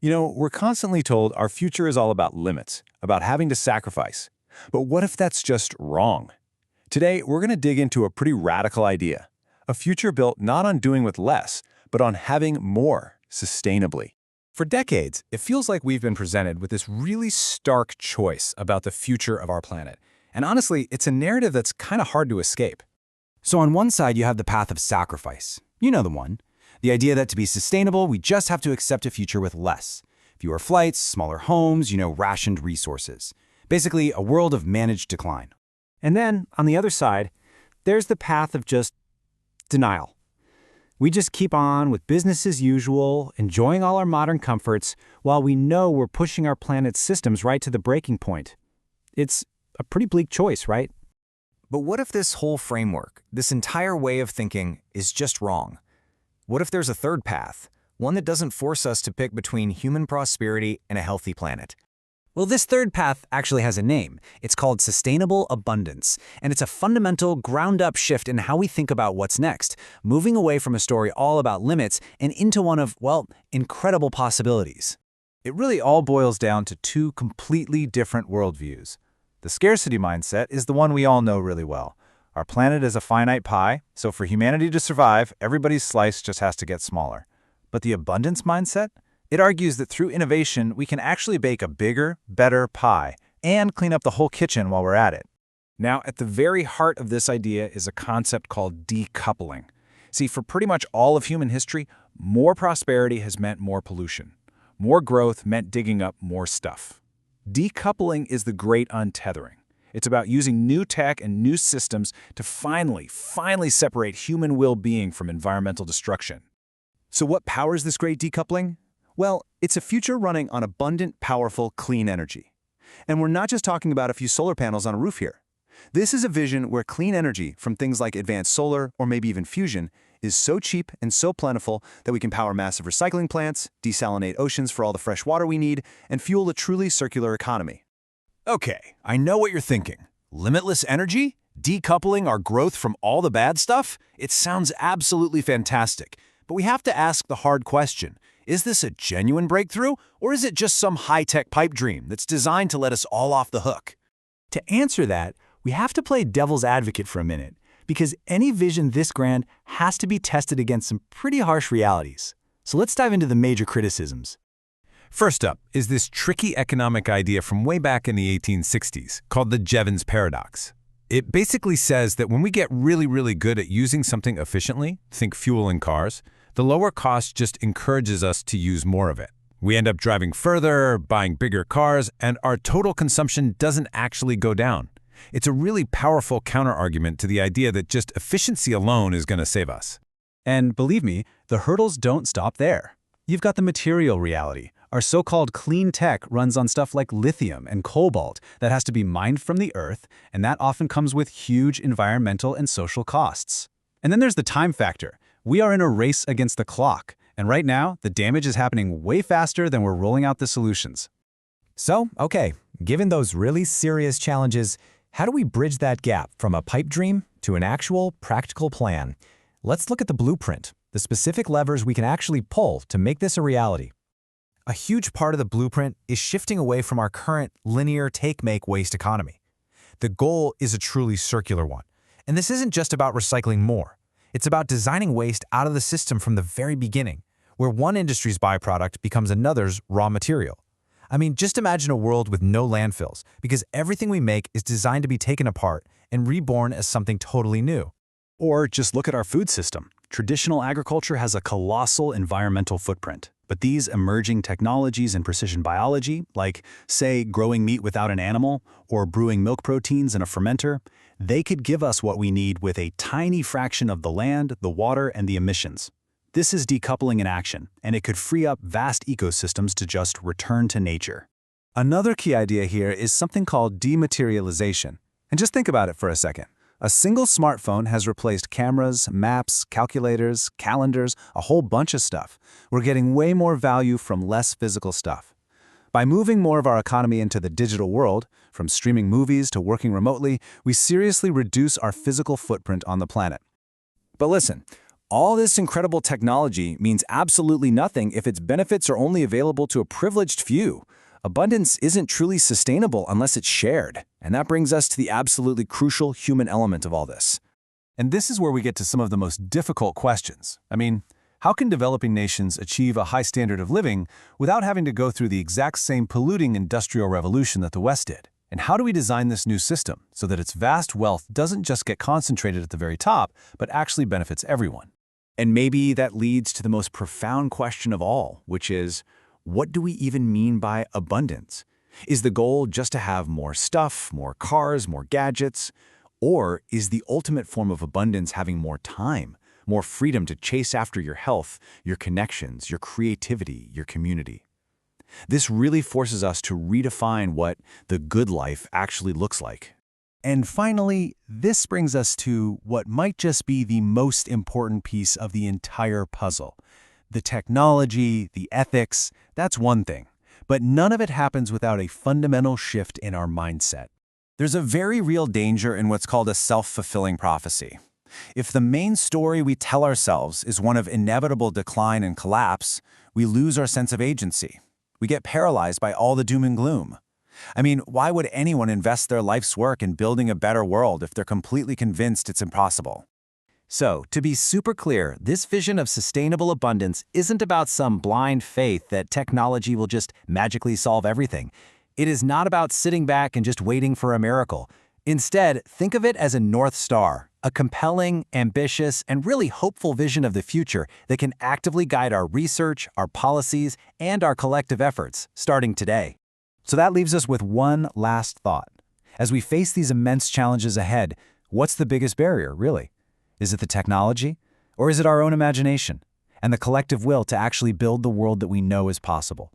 We're constantly told our future is all about limits, about having to sacrifice. But what if that's just wrong? Today, we're going to dig into a pretty radical idea. A future built not on doing with less, but on having more, sustainably. For decades, it feels like we've been presented with this really stark choice about the future of our planet. And honestly, it's a narrative that's kind of hard to escape. So on one side, you have the path of sacrifice. You know the one. The idea that to be sustainable, we just have to accept a future with less. Fewer flights, smaller homes, rationed resources. Basically, a world of managed decline. And then, on the other side, there's the path of just denial. We just keep on with business as usual, enjoying all our modern comforts, while we know we're pushing our planet's systems right to the breaking point. It's a pretty bleak choice, right? But what if this whole framework, this entire way of thinking, is just wrong? What if there's a third path, one that doesn't force us to pick between human prosperity and a healthy planet? Well, this third path actually has a name. It's called sustainable abundance, and it's a fundamental, ground-up shift in how we think about what's next, moving away from a story all about limits and into one of, well, incredible possibilities. It really all boils down to two completely different worldviews. The scarcity mindset is the one we all know really well. Our planet is a finite pie, so for humanity to survive, everybody's slice just has to get smaller. But the abundance mindset? It argues that through innovation, we can actually bake a bigger, better pie and clean up the whole kitchen while we're at it. Now, at the very heart of this idea is a concept called decoupling. See, for pretty much all of human history, more prosperity has meant more pollution. More growth meant digging up more stuff. Decoupling is the great untethering. It's about using new tech and new systems to finally separate human well-being from environmental destruction. So what powers this great decoupling? Well, it's a future running on abundant, powerful, clean energy. And we're not just talking about a few solar panels on a roof here. This is a vision where clean energy from things like advanced solar or maybe even fusion is so cheap and so plentiful that we can power massive recycling plants, desalinate oceans for all the fresh water we need, and fuel a truly circular economy. Okay, I know what you're thinking. Limitless energy? Decoupling our growth from all the bad stuff? It sounds absolutely fantastic. But we have to ask the hard question. Is this a genuine breakthrough, or is it just some high-tech pipe dream that's designed to let us all off the hook? To answer that, we have to play devil's advocate for a minute, because any vision this grand has to be tested against some pretty harsh realities. So let's dive into the major criticisms. First up is this tricky economic idea from way back in the 1860s called the Jevons Paradox. It basically says that when we get really good at using something efficiently, think fuel in cars, the lower cost just encourages us to use more of it. We end up driving further, buying bigger cars, and our total consumption doesn't actually go down. It's a really powerful counterargument to the idea that just efficiency alone is going to save us. And believe me, the hurdles don't stop there. You've got the material reality. Our so-called clean tech runs on stuff like lithium and cobalt that has to be mined from the earth, and that often comes with huge environmental and social costs. And then there's the time factor. We are in a race against the clock, and right now, the damage is happening way faster than we're rolling out the solutions. So, okay, given those really serious challenges, how do we bridge that gap from a pipe dream to an actual, practical plan? Let's look at the blueprint, the specific levers we can actually pull to make this a reality. A huge part of the blueprint is shifting away from our current linear take-make-waste economy. The goal is a truly circular one. And this isn't just about recycling more. It's about designing waste out of the system from the very beginning, where one industry's byproduct becomes another's raw material. I mean, just imagine a world with no landfills, because everything we make is designed to be taken apart and reborn as something totally new. Or just look at our food system. Traditional agriculture has a colossal environmental footprint. But these emerging technologies in precision biology, like, say, growing meat without an animal or brewing milk proteins in a fermenter, they could give us what we need with a tiny fraction of the land, the water, and the emissions. This is decoupling in action, and it could free up vast ecosystems to just return to nature. Another key idea here is something called dematerialization. And just think about it for a second. A single smartphone has replaced cameras, maps, calculators, calendars, a whole bunch of stuff. We're getting way more value from less physical stuff. By moving more of our economy into the digital world, from streaming movies to working remotely, we seriously reduce our physical footprint on the planet. But listen, All this incredible technology means absolutely nothing if its benefits are only available to a privileged few. Abundance isn't truly sustainable unless it's shared. And that brings us to the absolutely crucial human element of all this. And this is where we get to some of the most difficult questions. I mean, how can developing nations achieve a high standard of living without having to go through the exact same polluting industrial revolution that the West did? And how do we design this new system so that its vast wealth doesn't just get concentrated at the very top, but actually benefits everyone? And maybe that leads to the most profound question of all, which is, what do we even mean by abundance? Is the goal just to have more stuff, more cars, more gadgets? Or is the ultimate form of abundance having more time, more freedom to chase after your health, your connections, your creativity, your community? This really forces us to redefine what the good life actually looks like. And finally, this brings us to what might just be the most important piece of the entire puzzle. The technology, the ethics, that's one thing. But none of it happens without a fundamental shift in our mindset. There's a very real danger in what's called a self-fulfilling prophecy. If the main story we tell ourselves is one of inevitable decline and collapse, we lose our sense of agency. We get paralyzed by all the doom and gloom. I mean, why would anyone invest their life's work in building a better world if they're completely convinced it's impossible? So, to be super clear, this vision of sustainable abundance isn't about some blind faith that technology will just magically solve everything. It is not about sitting back and just waiting for a miracle. Instead, think of it as a North Star, a compelling, ambitious, and really hopeful vision of the future that can actively guide our research, our policies, and our collective efforts, starting today. So that leaves us with one last thought. As we face these immense challenges ahead, what's the biggest barrier, really? Is it the technology? Or is it our own imagination and the collective will to actually build the world that we know is possible?